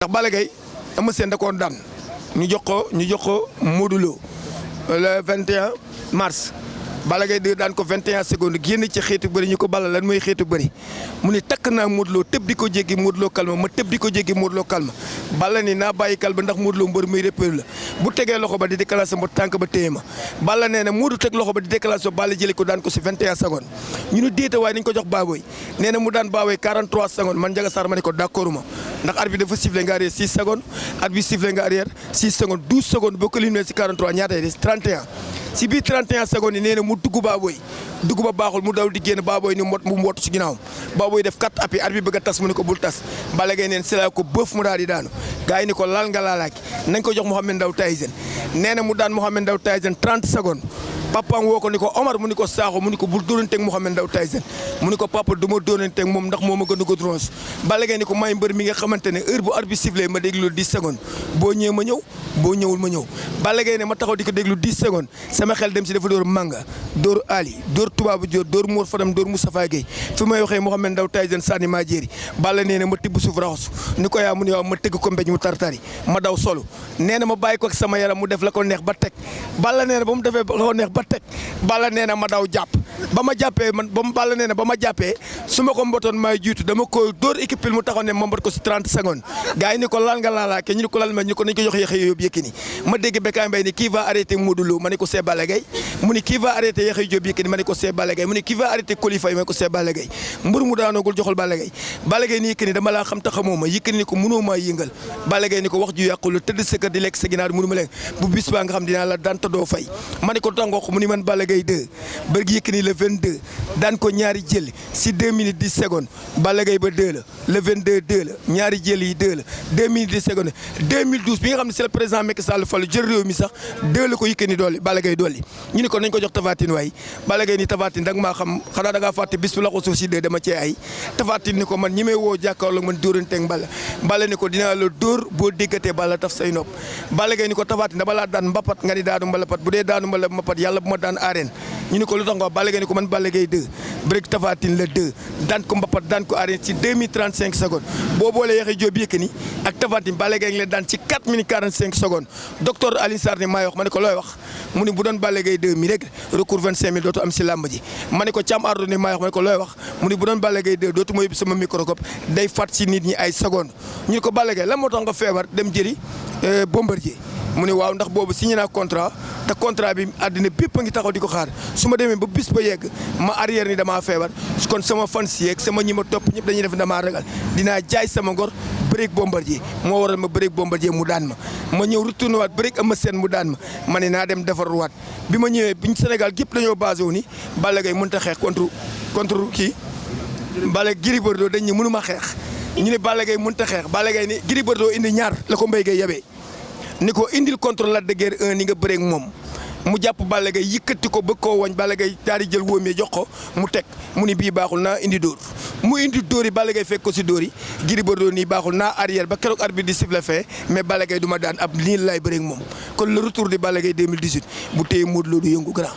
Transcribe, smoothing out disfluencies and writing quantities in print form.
ndax Balla Gaye Eumeu Sène da koo daan ñu jox ko Modou Lo le 21 mars Balla Gaye daan ko 21 secondes génn ci xeetu bëri ñu ko Balla lan mooy xeetu bëri mu ni takk naa Modou Lo tëb di ko jéggi Modou Lo kalma ma tëb di ko jéggi Modou Lo kalma Balla ni naa bàyyi kalma ndax Modou Lo mbër muy réppéer la bu tegee loxo ba di déclenché ba tànk ba téye ma Balla nee na Modou teg loxo ba di déclenché Balla jëli ko daan ko si 21 secondes ñu ne déeta waaye nañ ko jox Baboy nee na mu daan Baboy 43 secondes man Ndiaga Sarr ma ne ko d'accord ma ndax arbitre dafa sifflé nga arrière 6 secondes arbitre sifflé nga arrière 6 secondes 12 secondes boo ko limee si 43 ñaata des 31 si biir 31 secondes yi nee na mu dugg Baboy dugg ba baaxul mu daw di génn Baboy ni mu mbootu si ginnaawam Baboy def 4 appuis arbitre bëgg a tas mu ne ko bul tas Balla Gaye neen si la ko bëf mu daal di daanu gars yi ni ko laal nga laalaaki nañ ko jox Mohamed Ndao Tyson nee na mu daan Mohamed Ndao Tyson 30 secondes papaam woo ko ni ko Omar mu ni ko Sakho mu ni ko bul dóoranteeg Mohamed Ndao Tyson mu ni ko papa du ma dóoranteeg moom ndax moo ma gën a ko dronge Balla Gaye ni ko may mbër mi nga xamante ne heure bu arbitre sifflé ma déglu 10 secondes boo ñëwee ma ñëw boo ñëwul ma ñëw Balla Gaye ne ma taxaw di ko déglu 10 secondes sama xel dem si dafa dóor Manga dóor Ali dóor Tubaabu Joor dóor Mor Fadam dóor Moustapha Gueye fi may waxee Mohamed Ndao Tyson sànni maa jéeri Balla nee na ma tibb suuf raxasu ni ko yaa mu ni waaw ma tëgg ko mbéj mu tartari ma daw solo nee na ma bàyyi ko ak sama yaram mu def la ko neex ba teg Balla nee na ba mu defee la ko neex ba teg Balla nee na ma daw jàpp ba ma jàppee man ba Balla nee na ba ma jàppee su ma ko mbotoon maay jiitu dama ko dóor équipe mu taxaw ne ma mbot ko si 30 secondes gars yi ni ko laal nga laalaake ñu ni ko laal ma ñu ko nañ ko jox Yaxya Jóob Yékini ma dégg Bécaye Mbaye ni qui va arrêter Modou Lo ma ne ko c'est Balla Gaye mu ni qui va arrêter Yaxya Jóob Yékini ma ne ko c'est Balla Gaye mu ni qui va arrêter Coly Faye ma ne ko c'est Balla Gaye mbër mu daanoogul joxul Balla Gaye Balla Gaye ni Yékini dama laa xam ta xamoo ma Yékini ni ko mënoo maa yëngal Balla Gaye ni ko wax ju yàqulu tëdd sa kër di lekk sa ginaar mënu ma leen bu bis baa nga xam dinaa la daan ta doo fay ma ne ko tàngook mu ni man Balla Gaye 2 bërgi Yékini le 22 daan ko ñaari jël si 2 minutes 10 secondes Balla Gaye ba 2 la le 22 2 la ñaari jël yi 2 la 2 minutes 10 secondes 2012 bi nga xam ne c'est le président Macky Sall Fall jël réew mi sax 2 la ko Yékini dolli Balla Gaye dolli ñu ni ko nañ ko jox Tapha Tine waay Balla Gaye ni Tapha Tine da nga maa xam xanaa da ngaa fàtte bis bu la ko suuf si 2 dama cee ay Tapha Tine ni ko man ñi may woo jàkkaarloo man dóoranteeg Balla ni ko dinaa la dóor boo déggatee Balla taf say nopp Balla Gaye ni ko Tapha Tine dama laa daan mbapat nga ni daanu mbalapat bu dee daanu mbapat yàlla bu ma daan arène ñu ni ko lu tax nga Balla Gaye ni ko man Balla Gaye 2 bëreeg Tapha Tine la 2 daan ko mbapat daan ko arène ci 2 minutes 35 secondes boo boolee Yaxya Jóob Yékini ak Tapha Tine Balla Gaye ngi leen daan ci 4 minutes 45 secondes docteur Alioune Sarr ne maay wax ma ne ko looy wax mu ni bu doon Balla Gaye 2 mi rek recours 25000 dootu am si làmb ji ma ne ko Thiam Ardo ne maay wax ma ne ko looy wax mu ni bu doon Balla Gaye 2 dootu ma yóbbu sama microscope day fat si nit ñi ay secondes ñu ne ko Balla Gaye lan moo tax nga feebar dem jëli Bombardier mu ne waaw ndax boobu signé naa contrat te contrat bi àddina bépp a ngi taxaw di ko xaar su ma demee ba bis ba yegg ma arrière ni damaa feebar kon sama fans yeeg sama ñi ma topp ñëpp dañuy def damaa ragal dinaa jaay sama ngor bëreeg Bombardier moo waral ma bëreeg Bombardier mu daan ma ñëw retourné waat bëreeg Eumeu Sène mu daan ma ne naa dem defarwaat bi ma ñëwee biñ Sénégal gépp dañoo basé wu ni Balla Gaye mënut a xeex contre kii Balla Gris Bordeaux dañ ñu mënu ma xeex ñu ne Balla Gaye mënut a xeex Balla Gaye ni Gris Bordeaux indi ñaar la ko Mbaye Gueye yabee ni ko indil contre Lac de Guiers 1 ni nga bëreeg moom mu jàpp Balla Gaye yëkkati ko bëgg koo wañ Balla Gaye daal di jël wóomee jox ko mu teg mu ni bii baaxul naa indi dóor mu indi dóor yi Balla Gaye fekk ko si dóor yi Gris Bordeaux nii baaxul naa arrière ba keroog arbitre di siffle fee mais Balla Gaye du ma daan ab nii laay bëreeg moom kon le retour de Balla Gaye 2018 bu téye Modou Lo du yëngu grand